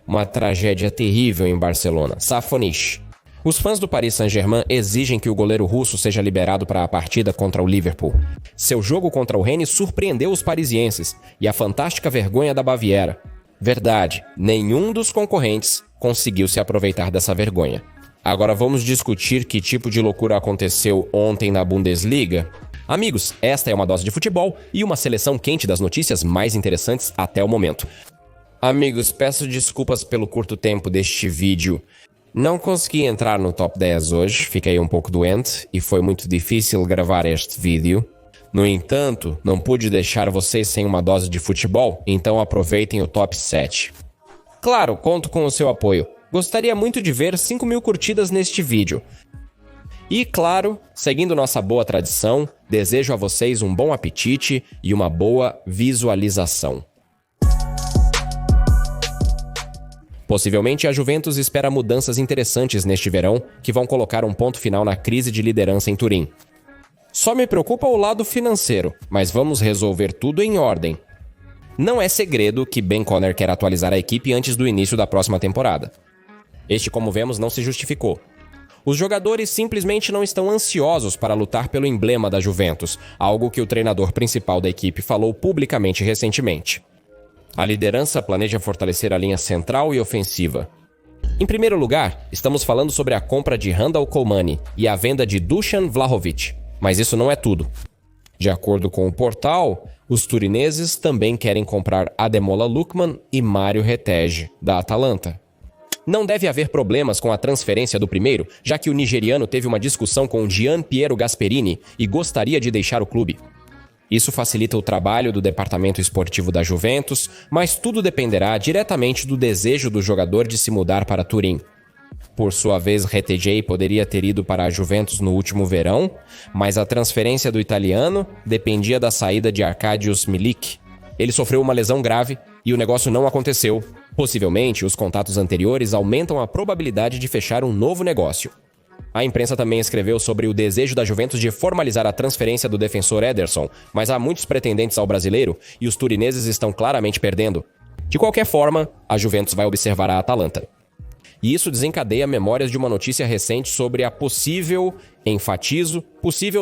Uma tragédia terrível em Barcelona. Safoniche. Os fãs do Paris Saint-Germain exigem que o goleiro russo seja liberado para a partida contra o Liverpool. Seu jogo contra o Rennes surpreendeu os parisienses e a fantástica vergonha da Baviera. Verdade, nenhum dos concorrentes conseguiu se aproveitar dessa vergonha. Agora vamos discutir que tipo de loucura aconteceu ontem na Bundesliga? Amigos, esta é uma dose de futebol e uma seleção quente das notícias mais interessantes até o momento. Amigos, peço desculpas pelo curto tempo deste vídeo. Não consegui entrar no top 10 hoje, fiquei um pouco doente e foi muito difícil gravar este vídeo. No entanto, não pude deixar vocês sem uma dose de futebol, então aproveitem o top 7. Claro, conto com o seu apoio. Gostaria muito de ver 5.000 curtidas neste vídeo. E claro, seguindo nossa boa tradição, desejo a vocês um bom apetite e uma boa visualização. Possivelmente a Juventus espera mudanças interessantes neste verão que vão colocar um ponto final na crise de liderança em Turim. Só me preocupa o lado financeiro, mas vamos resolver tudo em ordem. Não é segredo que Ben Conner quer atualizar a equipe antes do início da próxima temporada. Este, como vemos, não se justificou. Os jogadores simplesmente não estão ansiosos para lutar pelo emblema da Juventus, algo que o treinador principal da equipe falou publicamente recentemente. A liderança planeja fortalecer a linha central e ofensiva. Em primeiro lugar, estamos falando sobre a compra de Randal Colmani e a venda de Dusan Vlahovic, mas isso não é tudo. De acordo com o portal, os turineses também querem comprar Ademola Lookman e Mário Retege, da Atalanta. Não deve haver problemas com a transferência do primeiro, já que o nigeriano teve uma discussão com Gian Piero Gasperini e gostaria de deixar o clube. Isso facilita o trabalho do departamento esportivo da Juventus, mas tudo dependerá diretamente do desejo do jogador de se mudar para Turim. Por sua vez, Retegei poderia ter ido para a Juventus no último verão, mas a transferência do italiano dependia da saída de Arkadiusz Milik. Ele sofreu uma lesão grave e o negócio não aconteceu. Possivelmente, os contatos anteriores aumentam a probabilidade de fechar um novo negócio. A imprensa também escreveu sobre o desejo da Juventus de formalizar a transferência do defensor Ederson, mas há muitos pretendentes ao brasileiro e os turineses estão claramente perdendo. De qualquer forma, a Juventus vai observar a Atalanta. E isso desencadeia memórias de uma notícia recente sobre a possível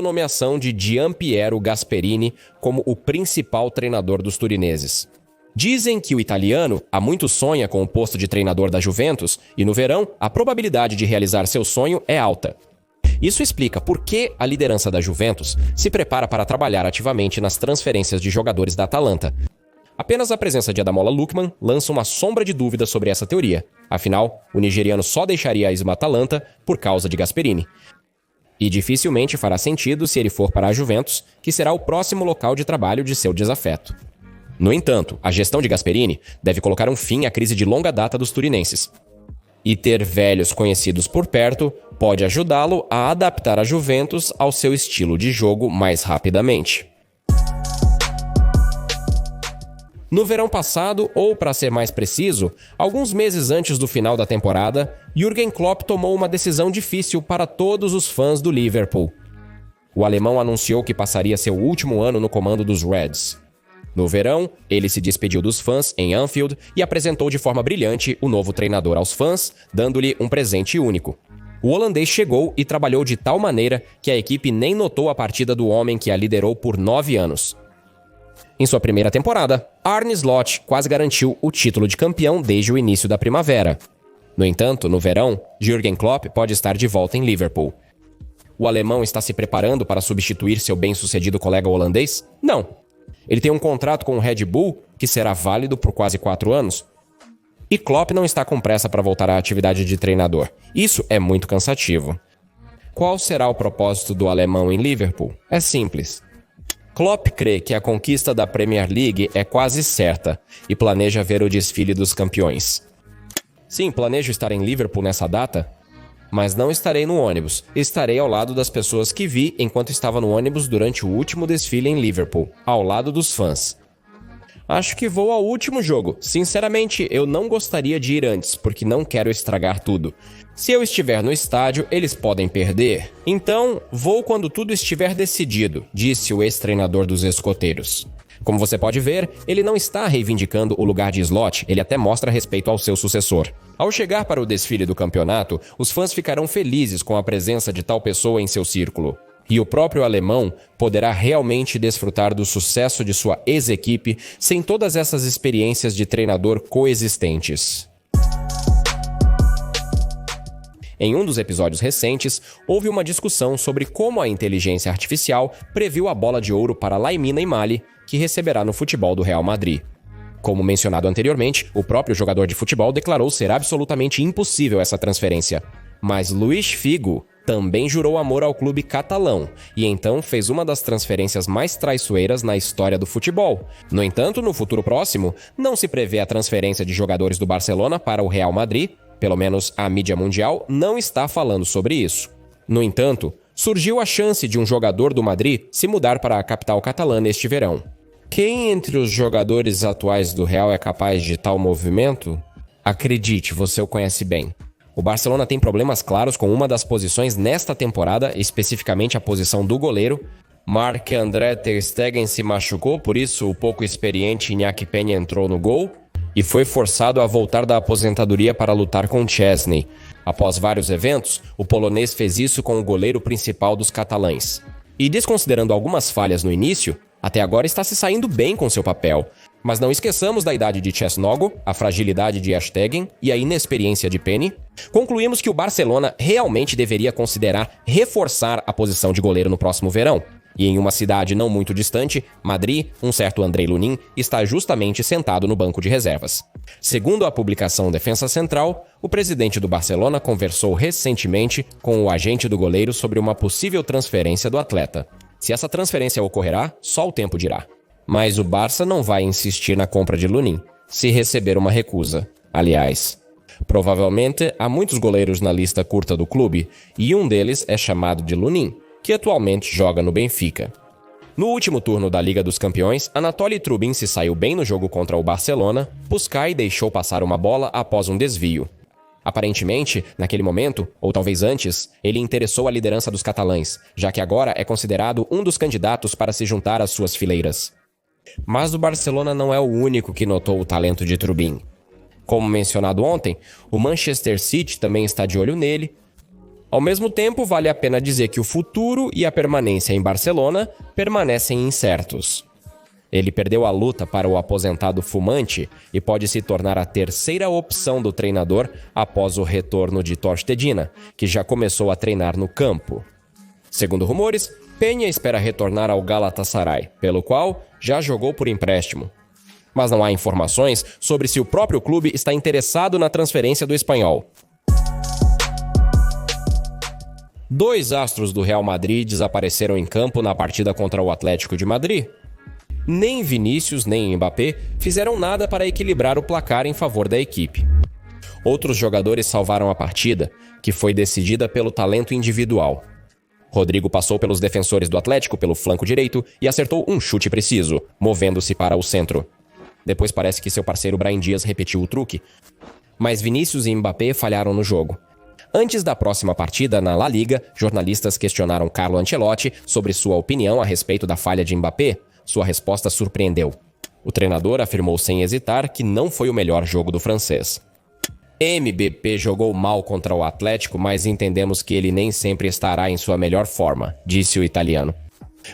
nomeação de Gian Piero Gasperini como o principal treinador dos turineses. Dizem que o italiano há muito sonha com o posto de treinador da Juventus e no verão a probabilidade de realizar seu sonho é alta. Isso explica por que a liderança da Juventus se prepara para trabalhar ativamente nas transferências de jogadores da Atalanta. Apenas a presença de Ademola Lookman lança uma sombra de dúvida sobre essa teoria. Afinal, o nigeriano só deixaria a Isma Atalanta por causa de Gasperini. E dificilmente fará sentido se ele for para a Juventus, que será o próximo local de trabalho de seu desafeto. No entanto, a gestão de Gasperini deve colocar um fim à crise de longa data dos turinenses. E ter velhos conhecidos por perto pode ajudá-lo a adaptar a Juventus ao seu estilo de jogo mais rapidamente. No verão passado, ou para ser mais preciso, alguns meses antes do final da temporada, Jürgen Klopp tomou uma decisão difícil para todos os fãs do Liverpool. O alemão anunciou que passaria seu último ano no comando dos Reds. No verão, ele se despediu dos fãs em Anfield e apresentou de forma brilhante o novo treinador aos fãs, dando-lhe um presente único. O holandês chegou e trabalhou de tal maneira que a equipe nem notou a partida do homem que a liderou por 9 anos. Em sua primeira temporada, Arne Slot quase garantiu o título de campeão desde o início da primavera. No entanto, no verão, Jürgen Klopp pode estar de volta em Liverpool. O alemão está se preparando para substituir seu bem-sucedido colega holandês? Não. Ele tem um contrato com o Red Bull que será válido por quase 4 anos. E Klopp não está com pressa para voltar à atividade de treinador. Isso é muito cansativo. Qual será o propósito do alemão em Liverpool? É simples. Klopp crê que a conquista da Premier League é quase certa e planeja ver o desfile dos campeões. Sim, planejo estar em Liverpool nessa data, mas não estarei no ônibus. Estarei ao lado das pessoas que vi enquanto estava no ônibus durante o último desfile em Liverpool, ao lado dos fãs. Acho que vou ao último jogo. Sinceramente, eu não gostaria de ir antes, porque não quero estragar tudo. Se eu estiver no estádio, eles podem perder. Então, vou quando tudo estiver decidido, disse o ex-treinador dos escoteiros. Como você pode ver, ele não está reivindicando o lugar de slot, ele até mostra respeito ao seu sucessor. Ao chegar para o desfile do campeonato, os fãs ficarão felizes com a presença de tal pessoa em seu círculo. E o próprio alemão poderá realmente desfrutar do sucesso de sua ex-equipe sem todas essas experiências de treinador coexistentes. Em um dos episódios recentes, houve uma discussão sobre como a inteligência artificial previu a bola de ouro para Lamine Yamal, que receberá no futebol do Real Madrid. Como mencionado anteriormente, o próprio jogador de futebol declarou ser absolutamente impossível essa transferência. Mas Luís Figo também jurou amor ao clube catalão e então fez uma das transferências mais traiçoeiras na história do futebol. No entanto, no futuro próximo, não se prevê a transferência de jogadores do Barcelona para o Real Madrid, pelo menos a mídia mundial não está falando sobre isso. No entanto, surgiu a chance de um jogador do Madrid se mudar para a capital catalã neste verão. Quem entre os jogadores atuais do Real é capaz de tal movimento? Acredite, você o conhece bem. O Barcelona tem problemas claros com uma das posições nesta temporada, especificamente a posição do goleiro. Marc-André ter Stegen se machucou, por isso o pouco experiente Iñaki Peña entrou no gol e foi forçado a voltar da aposentadoria para lutar com Chesney. Após vários eventos, o polonês fez isso com o goleiro principal dos catalães. E desconsiderando algumas falhas no início, até agora está se saindo bem com seu papel. Mas não esqueçamos da idade de Chesnogo, a fragilidade de Stegen e a inexperiência de Penny. Concluímos que o Barcelona realmente deveria considerar reforçar a posição de goleiro no próximo verão. E em uma cidade não muito distante, Madrid, um certo Andrei Lunin está justamente sentado no banco de reservas. Segundo a publicação Defensa Central, o presidente do Barcelona conversou recentemente com o agente do goleiro sobre uma possível transferência do atleta. Se essa transferência ocorrerá, só o tempo dirá. Mas o Barça não vai insistir na compra de Lunin, se receber uma recusa. Aliás, provavelmente há muitos goleiros na lista curta do clube, e um deles é chamado de Lunin, que atualmente joga no Benfica. No último turno da Liga dos Campeões, Anatoly Trubin se saiu bem no jogo contra o Barcelona, Puskás deixou passar uma bola após um desvio. Aparentemente, naquele momento, ou talvez antes, ele interessou a liderança dos catalães, já que agora é considerado um dos candidatos para se juntar às suas fileiras. Mas o Barcelona não é o único que notou o talento de Trubin. Como mencionado ontem, o Manchester City também está de olho nele. Ao mesmo tempo, vale a pena dizer que o futuro e a permanência em Barcelona permanecem incertos. Ele perdeu a luta para o aposentado fumante e pode se tornar a terceira opção do treinador após o retorno de Ter Stegen, que já começou a treinar no campo. Segundo rumores, Peña espera retornar ao Galatasaray, pelo qual já jogou por empréstimo. Mas não há informações sobre se o próprio clube está interessado na transferência do espanhol. 2 astros do Real Madrid desapareceram em campo na partida contra o Atlético de Madrid. Nem Vinícius nem Mbappé fizeram nada para equilibrar o placar em favor da equipe. Outros jogadores salvaram a partida, que foi decidida pelo talento individual. Rodrigo passou pelos defensores do Atlético pelo flanco direito e acertou um chute preciso, movendo-se para o centro. Depois parece que seu parceiro Brahim Dias repetiu o truque, mas Vinícius e Mbappé falharam no jogo. Antes da próxima partida na La Liga, jornalistas questionaram Carlo Ancelotti sobre sua opinião a respeito da falha de Mbappé. Sua resposta surpreendeu. O treinador afirmou sem hesitar que não foi o melhor jogo do francês. MBP jogou mal contra o Atlético, mas entendemos que ele nem sempre estará em sua melhor forma, disse o italiano.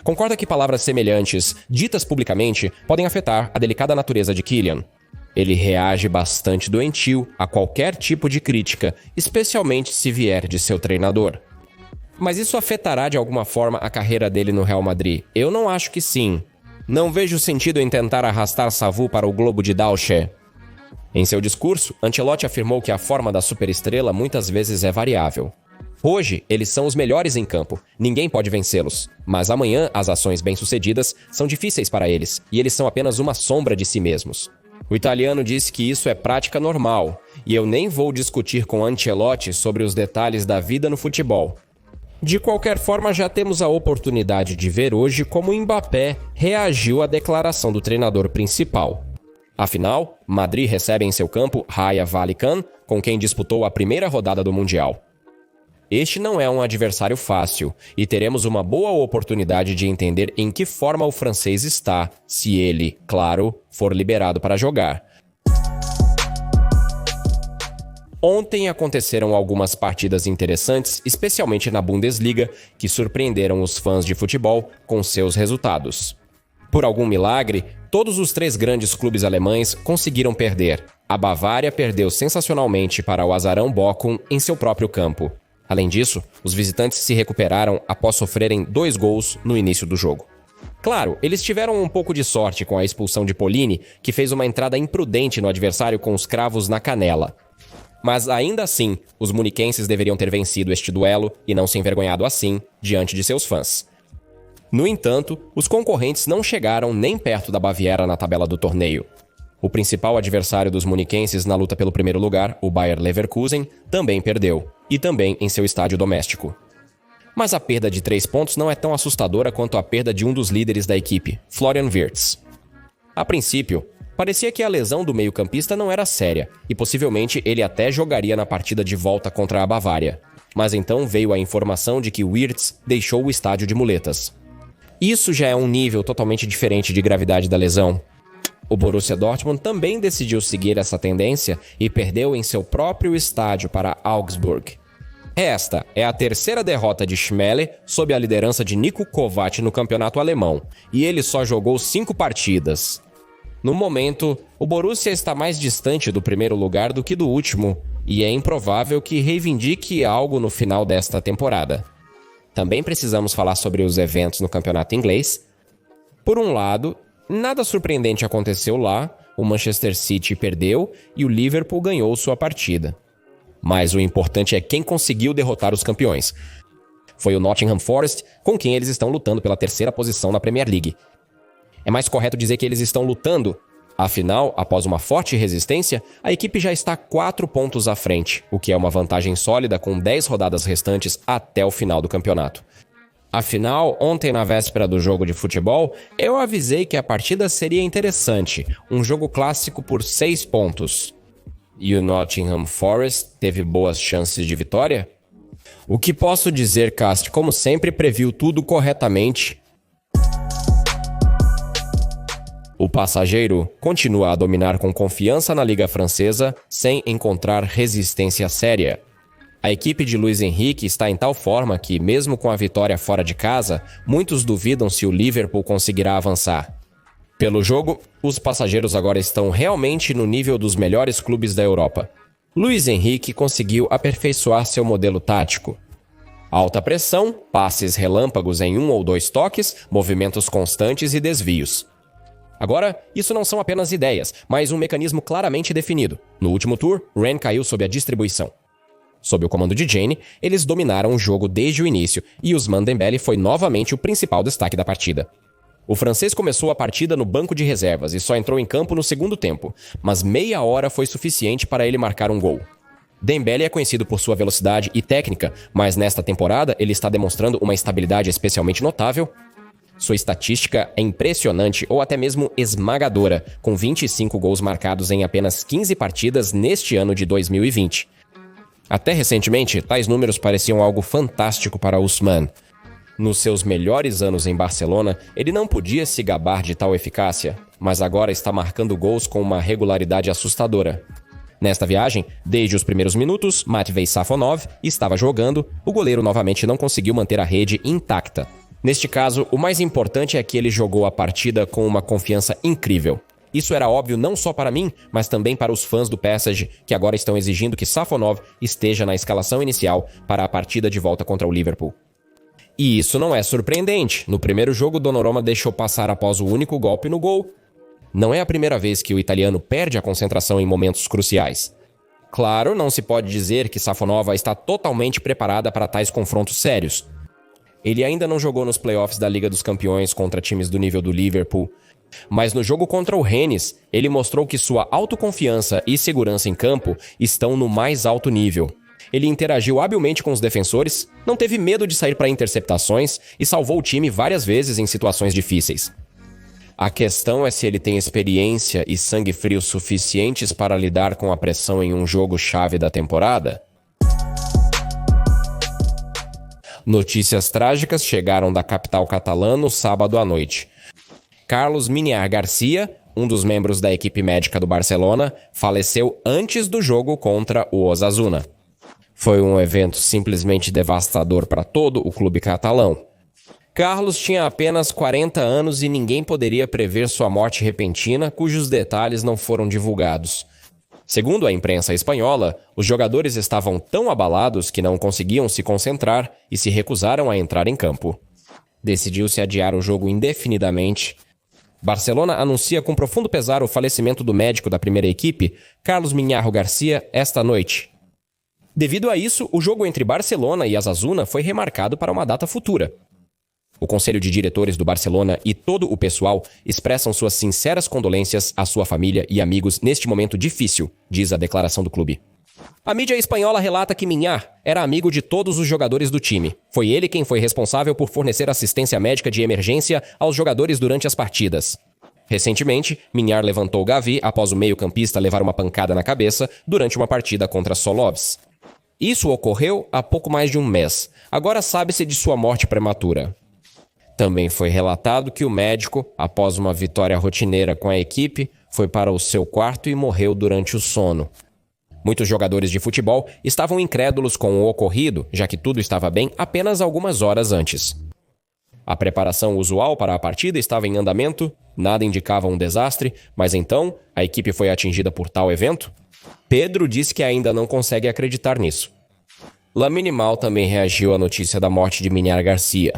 Concorda que palavras semelhantes, ditas publicamente, podem afetar a delicada natureza de Kylian. Ele reage bastante doentio a qualquer tipo de crítica, especialmente se vier de seu treinador. Mas isso afetará de alguma forma a carreira dele no Real Madrid? Eu não acho que sim. Não vejo sentido em tentar arrastar Savu para o Globo de Dauche. Em seu discurso, Ancelotti afirmou que a forma da superestrela muitas vezes é variável. Hoje, eles são os melhores em campo, ninguém pode vencê-los. Mas amanhã, as ações bem-sucedidas são difíceis para eles, e eles são apenas uma sombra de si mesmos. O italiano disse que isso é prática normal, e eu nem vou discutir com Ancelotti sobre os detalhes da vida no futebol. De qualquer forma, já temos a oportunidade de ver hoje como Mbappé reagiu à declaração do treinador principal. Afinal, Madrid recebe em seu campo Rayo Vallecano, com quem disputou a primeira rodada do Mundial. este não é um adversário fácil e teremos uma boa oportunidade de entender em que forma o francês está, se ele, claro, for liberado para jogar. Ontem aconteceram algumas partidas interessantes, especialmente na Bundesliga, que surpreenderam os fãs de futebol com seus resultados. Por algum milagre, todos os 3 grandes clubes alemães conseguiram perder. A Bavária perdeu sensacionalmente para o Azarão Bochum em seu próprio campo. Além disso, os visitantes se recuperaram após sofrerem 2 gols no início do jogo. Claro, eles tiveram um pouco de sorte com a expulsão de Polini, que fez uma entrada imprudente no adversário com os cravos na canela. Mas ainda assim, os muniquenses deveriam ter vencido este duelo e não se envergonhado assim diante de seus fãs. No entanto, os concorrentes não chegaram nem perto da Baviera na tabela do torneio. O principal adversário dos muniquenses na luta pelo primeiro lugar, o Bayer Leverkusen, também perdeu, e também em seu estádio doméstico. Mas a perda de 3 pontos não é tão assustadora quanto a perda de um dos líderes da equipe, Florian Wirtz. A princípio, parecia que a lesão do meio-campista não era séria, e possivelmente ele até jogaria na partida de volta contra a Bavária. Mas então veio a informação de que Wirtz deixou o estádio de muletas. Isso já é um nível totalmente diferente de gravidade da lesão. O Borussia Dortmund também decidiu seguir essa tendência e perdeu em seu próprio estádio para Augsburg. Esta é a 3ª derrota de Schmelle sob a liderança de Niko Kovac no campeonato alemão, e ele só jogou 5 partidas. No momento, o Borussia está mais distante do primeiro lugar do que do último, e é improvável que reivindique algo no final desta temporada. Também precisamos falar sobre os eventos no campeonato inglês. Por um lado, nada surpreendente aconteceu lá, o Manchester City perdeu e o Liverpool ganhou sua partida. Mas o importante é quem conseguiu derrotar os campeões. Foi o Nottingham Forest, com quem eles estão lutando pela 3ª posição na Premier League. É mais correto dizer que eles estão lutando. Afinal, após uma forte resistência, a equipe já está 4 pontos à frente, o que é uma vantagem sólida com 10 rodadas restantes até o final do campeonato. Afinal, ontem na véspera do jogo de futebol, eu avisei que a partida seria interessante, um jogo clássico por 6 pontos. E o Nottingham Forest teve boas chances de vitória? O que posso dizer, Cast, como sempre, previu tudo corretamente. O passageiro continua a dominar com confiança na Liga Francesa, sem encontrar resistência séria. A equipe de Luiz Henrique está em tal forma que, mesmo com a vitória fora de casa, muitos duvidam se o Liverpool conseguirá avançar. Pelo jogo, os passageiros agora estão realmente no nível dos melhores clubes da Europa. Luiz Henrique conseguiu aperfeiçoar seu modelo tático. Alta pressão, passes relâmpagos em 1 ou 2 toques, movimentos constantes e desvios. Agora, isso não são apenas ideias, mas um mecanismo claramente definido. No último tour, Rennes caiu sob a distribuição. Sob o comando de Jane, eles dominaram o jogo desde o início e Ousmane Dembélé foi novamente o principal destaque da partida. O francês começou a partida no banco de reservas e só entrou em campo no segundo tempo, mas meia hora foi suficiente para ele marcar um gol. Dembélé é conhecido por sua velocidade e técnica, mas nesta temporada ele está demonstrando uma estabilidade especialmente notável. Sua estatística é impressionante ou até mesmo esmagadora, com 25 gols marcados em apenas 15 partidas neste ano de 2020. Até recentemente, tais números pareciam algo fantástico para Ousmane. Nos seus melhores anos em Barcelona, ele não podia se gabar de tal eficácia, mas agora está marcando gols com uma regularidade assustadora. Nesta viagem, desde os primeiros minutos, Matvei Safonov estava jogando, o goleiro novamente não conseguiu manter a rede intacta. Neste caso, o mais importante é que ele jogou a partida com uma confiança incrível. Isso era óbvio não só para mim, mas também para os fãs do PSG, que agora estão exigindo que Safonov esteja na escalação inicial para a partida de volta contra o Liverpool. E isso não é surpreendente. No primeiro jogo, Donnarumma deixou passar após o único golpe no gol. Não é a primeira vez que o italiano perde a concentração em momentos cruciais. Claro, não se pode dizer que Safonova está totalmente preparada para tais confrontos sérios. Ele ainda não jogou nos playoffs da Liga dos Campeões contra times do nível do Liverpool, mas no jogo contra o Rennes, ele mostrou que sua autoconfiança e segurança em campo estão no mais alto nível. Ele interagiu habilmente com os defensores, não teve medo de sair para interceptações e salvou o time várias vezes em situações difíceis. A questão é se ele tem experiência e sangue frio suficientes para lidar com a pressão em um jogo-chave da temporada. Notícias trágicas chegaram da capital catalã no sábado à noite. Carlos Miniar Garcia, um dos membros da equipe médica do Barcelona, faleceu antes do jogo contra o Osasuna. Foi um evento simplesmente devastador para todo o clube catalão. Carlos tinha apenas 40 anos e ninguém poderia prever sua morte repentina, cujos detalhes não foram divulgados. Segundo a imprensa espanhola, os jogadores estavam tão abalados que não conseguiam se concentrar e se recusaram a entrar em campo. Decidiu-se adiar o jogo indefinidamente. Barcelona anuncia com profundo pesar o falecimento do médico da primeira equipe, Carlos Miñarro Garcia, esta noite. Devido a isso, o jogo entre Barcelona e Osasuna foi remarcado para uma data futura. O conselho de diretores do Barcelona e todo o pessoal expressam suas sinceras condolências à sua família e amigos neste momento difícil, diz a declaração do clube. A mídia espanhola relata que Miñar era amigo de todos os jogadores do time. Foi ele quem foi responsável por fornecer assistência médica de emergência aos jogadores durante as partidas. Recentemente, Miñar levantou Gavi após o meio-campista levar uma pancada na cabeça durante uma partida contra Solovs. Isso ocorreu há pouco mais de um mês. Agora sabe-se de sua morte prematura. Também foi relatado que o médico, após uma vitória rotineira com a equipe, foi para o seu quarto e morreu durante o sono. Muitos jogadores de futebol estavam incrédulos com o ocorrido, já que tudo estava bem apenas algumas horas antes. A preparação usual para a partida estava em andamento, nada indicava um desastre, mas então a equipe foi atingida por tal evento? Pedro disse que ainda não consegue acreditar nisso. Lamine Yamal também reagiu à notícia da morte de Miñar Garcia.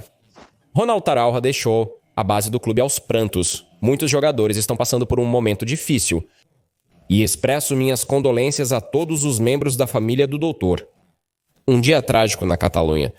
Ronald Araujo deixou a base do clube aos prantos. Muitos jogadores estão passando por um momento difícil. E expresso minhas condolências a todos os membros da família do doutor. Um dia trágico na Catalunha.